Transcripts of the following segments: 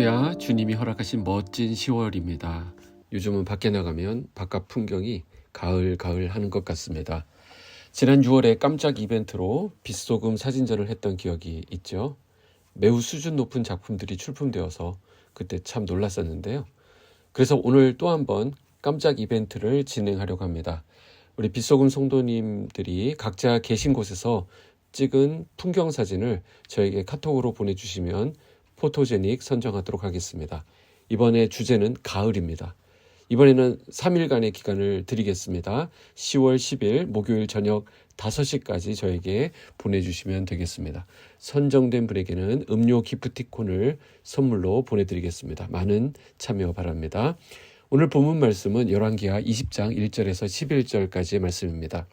할렐루야, 주님이 허락하신 멋진 10월입니다. 요즘은 밖에 나가면 바깥 풍경이 가을 하는 것 같습니다. 지난 6월에 깜짝 이벤트로 빗소금 사진전을 했던 기억이 있죠. 매우 수준 높은 작품들이 출품되어서 그때 참 놀랐었는데요. 그래서 오늘 또 한번 깜짝 이벤트를 진행하려고 합니다. 우리 빗소금 성도님들이 각자 계신 곳에서 찍은 풍경 사진을 저에게 카톡으로 보내주시면 포토제닉 선정하도록 하겠습니다. 이번에 주제는 가을입니다. 이번에는 3일간의 기간을 드리겠습니다. 10월 10일 목요일 저녁 5시까지 저에게 보내주시면 되겠습니다. 선정된 분에게는 음료 기프티콘을 선물로 보내드리겠습니다. 많은 참여 바랍니다. 오늘 본문 말씀은 열왕기하 20장 1절에서 11절까지의 말씀입니다.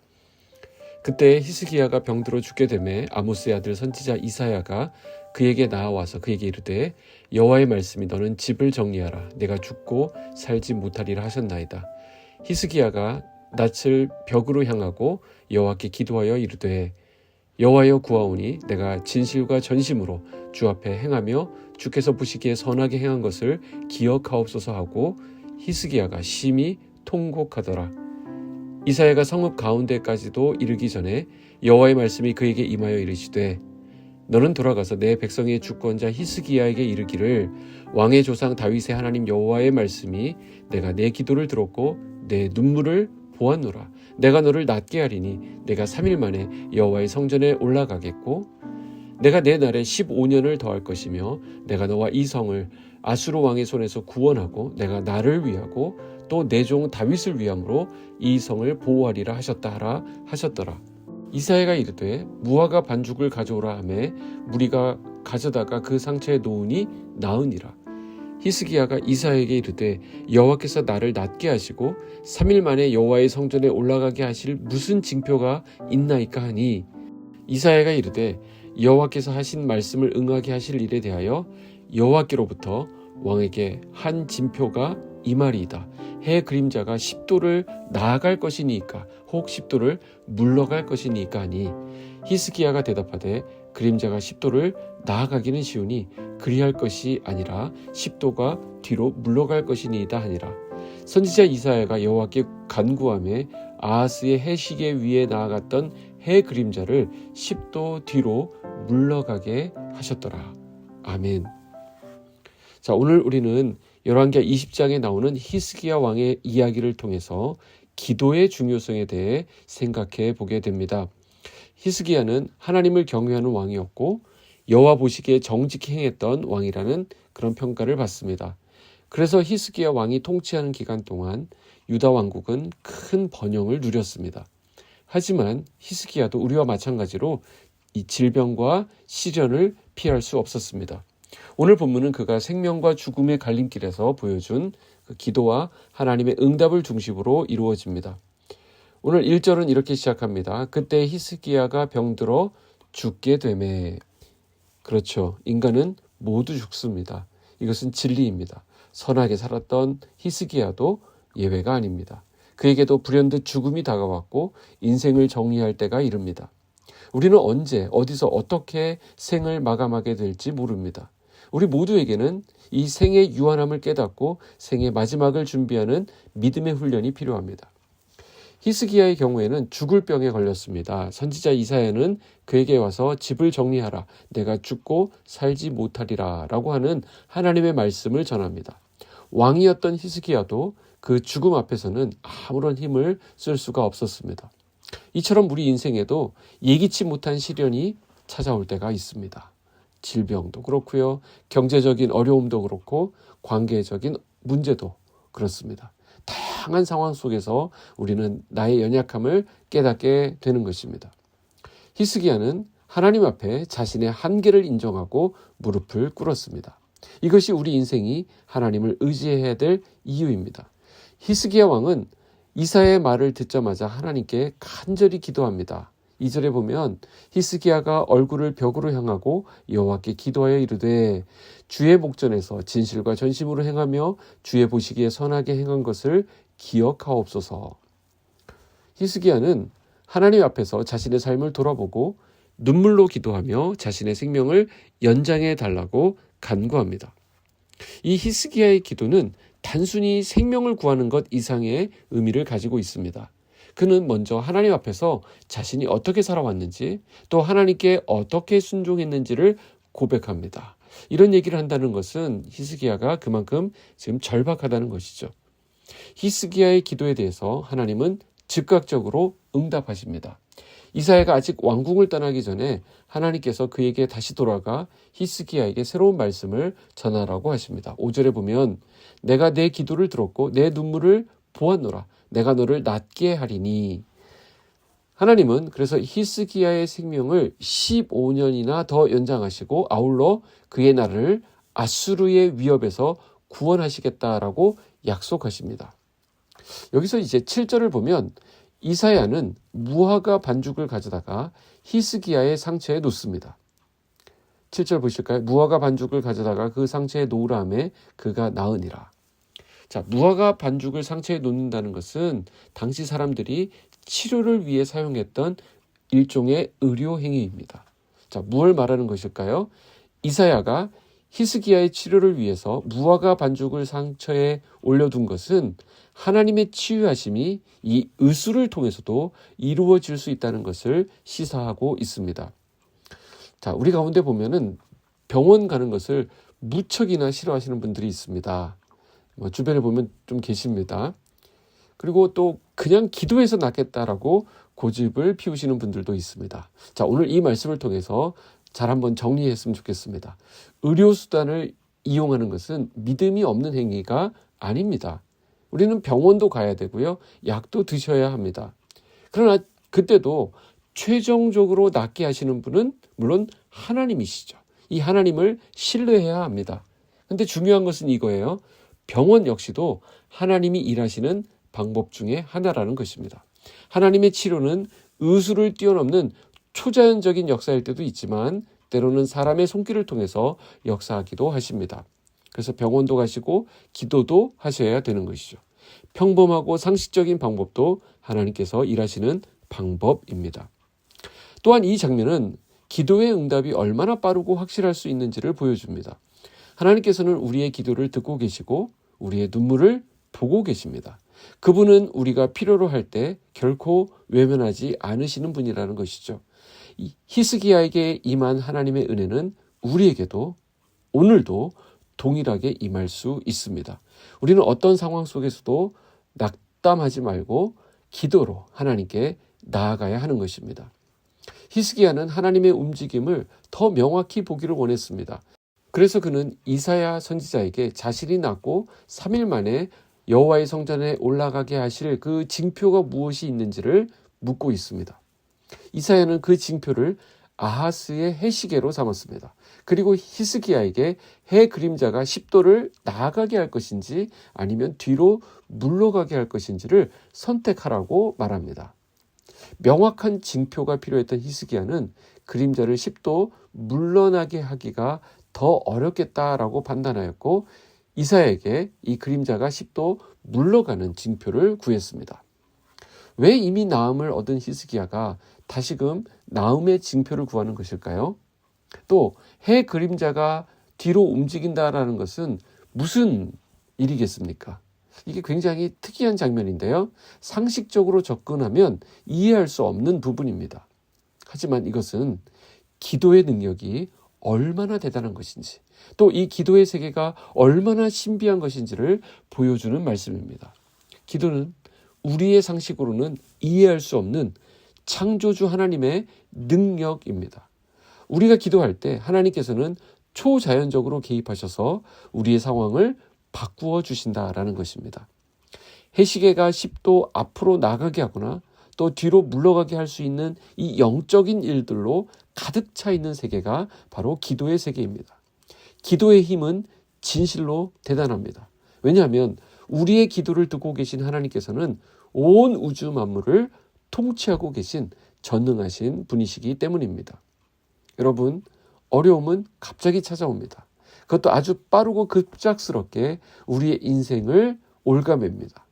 그때 히스기야가 병들어 죽게 되매 아모스의 아들 선지자 이사야가 그에게 나아와서 그에게 이르되 여호와의 말씀이 너는 집을 정리하라 내가 죽고 살지 못하리라 하셨나이다. 히스기야가 낯을 벽으로 향하고 여호와께 기도하여 이르되 여호와여 구하오니 내가 진실과 전심으로 주 앞에 행하며 주께서 보시기에 선하게 행한 것을 기억하옵소서 하고 히스기야가 심히 통곡하더라. 이사야가 성읍 가운데까지도 이르기 전에 여호와의 말씀이 그에게 임하여 이르시되 너는 돌아가서 내 백성의 주권자 히스기야에게 이르기를 왕의 조상 다윗의 하나님 여호와의 말씀이 내가 내 기도를 들었고 내 눈물을 보았노라. 내가 너를 낫게 하리니 내가 3일 만에 여호와의 성전에 올라가겠고 내가 내 날에 15년을 더할 것이며 내가 너와 이 성을 아수르 왕의 손에서 구원하고 내가 나를 위하고 또 내 종 다윗을 위함으로 이 성을 보호하리라 하셨더라. 이사야가 이르되 무화과 반죽을 가져오라 하매 무리가 가져다가 그 상처에 놓으니 나으니라. 히스기야가 이사야에게 이르되 여호와께서 나를 낫게 하시고 3일 만에 여호와의 성전에 올라가게 하실 무슨 징표가 있나이까 하니 이사야가 이르되 여호와께서 하신 말씀을 응하게 하실 일에 대하여 여호와께로부터 왕에게 한 징표가 이말이이다. 해 그림자가 10도를 나아갈 것이니까 혹 10도를 물러갈 것이니까 하니 히스기야가 대답하되 그림자가 10도를 나아가기는 쉬우니 그리할 것이 아니라 10도가 뒤로 물러갈 것이니이다 하니라. 선지자 이사야가 여호와께 간구하며 아하스의 해시계 위에 나아갔던 해 그림자를 10도 뒤로 물러가게 하셨더라. 아멘. 자, 오늘 우리는 열왕기하 20장에 나오는 히스기야 왕의 이야기를 통해서 기도의 중요성에 대해 생각해 보게 됩니다. 히스기야는 하나님을 경외하는 왕이었고 여호와 보시기에 정직히 행했던 왕이라는 그런 평가를 받습니다. 그래서 히스기야 왕이 통치하는 기간 동안 유다 왕국은 큰 번영을 누렸습니다. 하지만 히스기야도 우리와 마찬가지로 이 질병과 시련을 피할 수 없었습니다. 오늘 본문은 그가 생명과 죽음의 갈림길에서 보여준 그 기도와 하나님의 응답을 중심으로 이루어집니다. 오늘 1절은 이렇게 시작합니다. 그때 히스기야가 병들어 죽게 되매. 그렇죠. 인간은 모두 죽습니다. 이것은 진리입니다. 선하게 살았던 히스기야도 예외가 아닙니다. 그에게도 불현듯 죽음이 다가왔고 인생을 정리할 때가 이릅니다. 우리는 언제 어디서 어떻게 생을 마감하게 될지 모릅니다. 우리 모두에게는 이 생의 유한함을 깨닫고 생의 마지막을 준비하는 믿음의 훈련이 필요합니다. 히스기야의 경우에는 죽을 병에 걸렸습니다. 선지자 이사야는 그에게 와서 집을 정리하라 내가 죽고 살지 못하리라 라고 하는 하나님의 말씀을 전합니다. 왕이었던 히스기야도 그 죽음 앞에서는 아무런 힘을 쓸 수가 없었습니다. 이처럼 우리 인생에도 예기치 못한 시련이 찾아올 때가 있습니다. 질병도 그렇고요. 경제적인 어려움도 그렇고 관계적인 문제도 그렇습니다. 다양한 상황 속에서 우리는 나의 연약함을 깨닫게 되는 것입니다. 히스기야는 하나님 앞에 자신의 한계를 인정하고 무릎을 꿇었습니다. 이것이 우리 인생이 하나님을 의지해야 될 이유입니다. 히스기야 왕은 이사야의 말을 듣자마자 하나님께 간절히 기도합니다. 2절에 보면 히스기야가 얼굴을 벽으로 향하고 여호와께 기도하여 이르되 주의 목전에서 진실과 전심으로 행하며 주의 보시기에 선하게 행한 것을 기억하옵소서. 히스기야는 하나님 앞에서 자신의 삶을 돌아보고 눈물로 기도하며 자신의 생명을 연장해 달라고 간구합니다. 이 히스기야의 기도는 단순히 생명을 구하는 것 이상의 의미를 가지고 있습니다. 그는 먼저 하나님 앞에서 자신이 어떻게 살아왔는지, 또 하나님께 어떻게 순종했는지를 고백합니다. 이런 얘기를 한다는 것은 히스기야가 그만큼 지금 절박하다는 것이죠. 히스기야의 기도에 대해서 하나님은 즉각적으로 응답하십니다. 이사야가 아직 왕궁을 떠나기 전에 하나님께서 그에게 다시 돌아가 히스기야에게 새로운 말씀을 전하라고 하십니다. 5절에 보면 내가 내 기도를 들었고 내 눈물을 보았노라. 내가 너를 낫게 하리니. 하나님은 그래서 히스기야의 생명을 15년이나 더 연장하시고 아울러 그의 나라를 아수르의 위협에서 구원하시겠다라고 약속하십니다. 여기서 이제 7절을 보면 이사야는 무화과 반죽을 가져다가 히스기야의 상처에 놓습니다. 7절 보실까요? 무화과 반죽을 가져다가 그 상처에 놓으라 하매 그가 나으니라. 자, 무화과 반죽을 상처에 놓는다는 것은 당시 사람들이 치료를 위해 사용했던 일종의 의료 행위입니다. 자, 무엇을 말하는 것일까요? 이사야가 히스기야의 치료를 위해서 무화과 반죽을 상처에 올려둔 것은 하나님의 치유하심이 이 의술을 통해서도 이루어질 수 있다는 것을 시사하고 있습니다. 자, 우리 가운데 보면은 병원 가는 것을 무척이나 싫어하시는 분들이 있습니다. 주변에 보면 좀 계십니다. 그리고 또 그냥 기도해서 낫겠다라고 고집을 피우시는 분들도 있습니다. 자, 오늘 이 말씀을 통해서 잘 한번 정리했으면 좋겠습니다. 의료수단을 이용하는 것은 믿음이 없는 행위가 아닙니다. 우리는 병원도 가야 되고요. 약도 드셔야 합니다. 그러나 그때도 최종적으로 낫게 하시는 분은 물론 하나님이시죠. 이 하나님을 신뢰해야 합니다. 근데 중요한 것은 이거예요. 병원 역시도 하나님이 일하시는 방법 중에 하나라는 것입니다. 하나님의 치료는 의술을 뛰어넘는 초자연적인 역사일 때도 있지만 때로는 사람의 손길을 통해서 역사하기도 하십니다. 그래서 병원도 가시고 기도도 하셔야 되는 것이죠. 평범하고 상식적인 방법도 하나님께서 일하시는 방법입니다. 또한 이 장면은 기도의 응답이 얼마나 빠르고 확실할 수 있는지를 보여줍니다. 하나님께서는 우리의 기도를 듣고 계시고 우리의 눈물을 보고 계십니다. 그분은 우리가 필요로 할 때 결코 외면하지 않으시는 분이라는 것이죠. 히스기야에게 임한 하나님의 은혜는 우리에게도 오늘도 동일하게 임할 수 있습니다. 우리는 어떤 상황 속에서도 낙담하지 말고 기도로 하나님께 나아가야 하는 것입니다. 히스기야는 하나님의 움직임을 더 명확히 보기를 원했습니다. 그래서 그는 이사야 선지자에게 자신이 낳고 3일 만에 여호와의 성전에 올라가게 하실 그 징표가 무엇이 있는지를 묻고 있습니다. 이사야는 그 징표를 아하스의 해시계로 삼았습니다. 그리고 히스기야에게 해 그림자가 10도를 나아가게 할 것인지 아니면 뒤로 물러가게 할 것인지를 선택하라고 말합니다. 명확한 징표가 필요했던 히스기야는 그림자를 10도 물러나게 하기가 더 어렵겠다라고 판단하였고 이사야에게 이 그림자가 10도 물러가는 징표를 구했습니다. 왜 이미 나음을 얻은 히스기야가 다시금 나음의 징표를 구하는 것일까요? 또 해 그림자가 뒤로 움직인다라는 것은 무슨 일이겠습니까? 이게 굉장히 특이한 장면인데요. 상식적으로 접근하면 이해할 수 없는 부분입니다. 하지만 이것은 기도의 능력이 얼마나 대단한 것인지, 또 이 기도의 세계가 얼마나 신비한 것인지를 보여주는 말씀입니다. 기도는 우리의 상식으로는 이해할 수 없는 창조주 하나님의 능력입니다. 우리가 기도할 때 하나님께서는 초자연적으로 개입하셔서 우리의 상황을 바꾸어 주신다라는 것입니다. 해시계가 10도 앞으로 나가게 하거나 또 뒤로 물러가게 할 수 있는 이 영적인 일들로 가득 차 있는 세계가 바로 기도의 세계입니다. 기도의 힘은 진실로 대단합니다. 왜냐하면 우리의 기도를 듣고 계신 하나님께서는 온 우주 만물을 통치하고 계신 전능하신 분이시기 때문입니다. 여러분, 어려움은 갑자기 찾아옵니다. 그것도 아주 빠르고 급작스럽게 우리의 인생을 올가맵니다.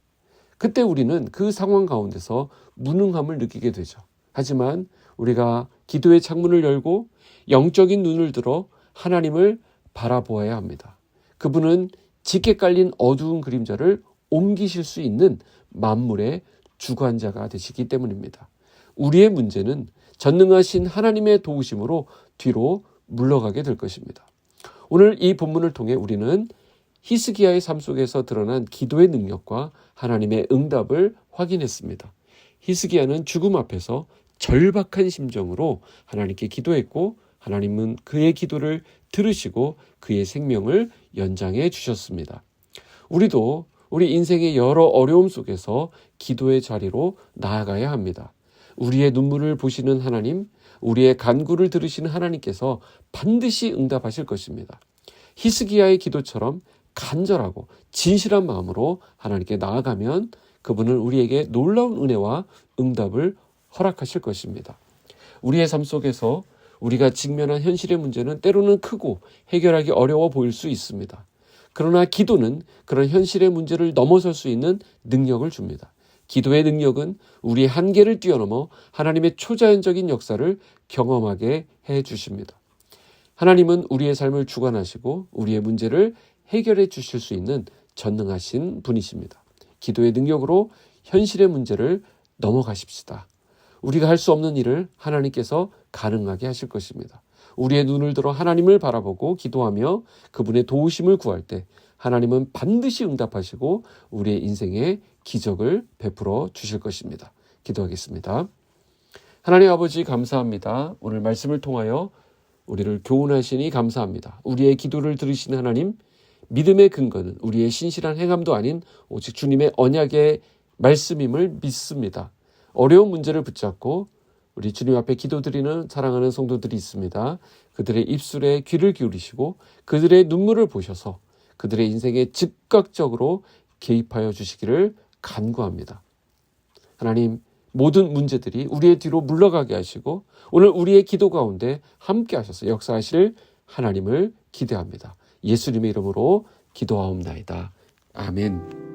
그때 우리는 그 상황 가운데서 무능함을 느끼게 되죠. 하지만 우리가 기도의 창문을 열고 영적인 눈을 들어 하나님을 바라보아야 합니다. 그분은 짙게 깔린 어두운 그림자를 옮기실 수 있는 만물의 주관자가 되시기 때문입니다. 우리의 문제는 전능하신 하나님의 도우심으로 뒤로 물러가게 될 것입니다. 오늘 이 본문을 통해 우리는 히스기야의 삶 속에서 드러난 기도의 능력과 하나님의 응답을 확인했습니다. 히스기야는 죽음 앞에서 절박한 심정으로 하나님께 기도했고 하나님은 그의 기도를 들으시고 그의 생명을 연장해 주셨습니다. 우리도 우리 인생의 여러 어려움 속에서 기도의 자리로 나아가야 합니다. 우리의 눈물을 보시는 하나님, 우리의 간구를 들으시는 하나님께서 반드시 응답하실 것입니다. 히스기야의 기도처럼 간절하고 진실한 마음으로 하나님께 나아가면 그분은 우리에게 놀라운 은혜와 응답을 허락하실 것입니다. 우리의 삶 속에서 우리가 직면한 현실의 문제는 때로는 크고 해결하기 어려워 보일 수 있습니다. 그러나 기도는 그런 현실의 문제를 넘어설 수 있는 능력을 줍니다. 기도의 능력은 우리의 한계를 뛰어넘어 하나님의 초자연적인 역사를 경험하게 해 주십니다. 하나님은 우리의 삶을 주관하시고 우리의 문제를 해결해 주실 수 있는 전능하신 분이십니다. 기도의 능력으로 현실의 문제를 넘어가십시다. 우리가 할 수 없는 일을 하나님께서 가능하게 하실 것입니다. 우리의 눈을 들어 하나님을 바라보고 기도하며 그분의 도우심을 구할 때 하나님은 반드시 응답하시고 우리의 인생에 기적을 베풀어 주실 것입니다. 기도하겠습니다. 하나님 아버지 감사합니다. 오늘 말씀을 통하여 우리를 교훈하시니 감사합니다. 우리의 기도를 들으시는 하나님, 믿음의 근거는 우리의 신실한 행함도 아닌 오직 주님의 언약의 말씀임을 믿습니다. 어려운 문제를 붙잡고 우리 주님 앞에 기도드리는 사랑하는 성도들이 있습니다. 그들의 입술에 귀를 기울이시고 그들의 눈물을 보셔서 그들의 인생에 즉각적으로 개입하여 주시기를 간구합니다. 하나님, 모든 문제들이 우리의 뒤로 물러가게 하시고 오늘 우리의 기도 가운데 함께 하셔서 역사하실 하나님을 기대합니다. 예수님의 이름으로 기도하옵나이다. 아멘.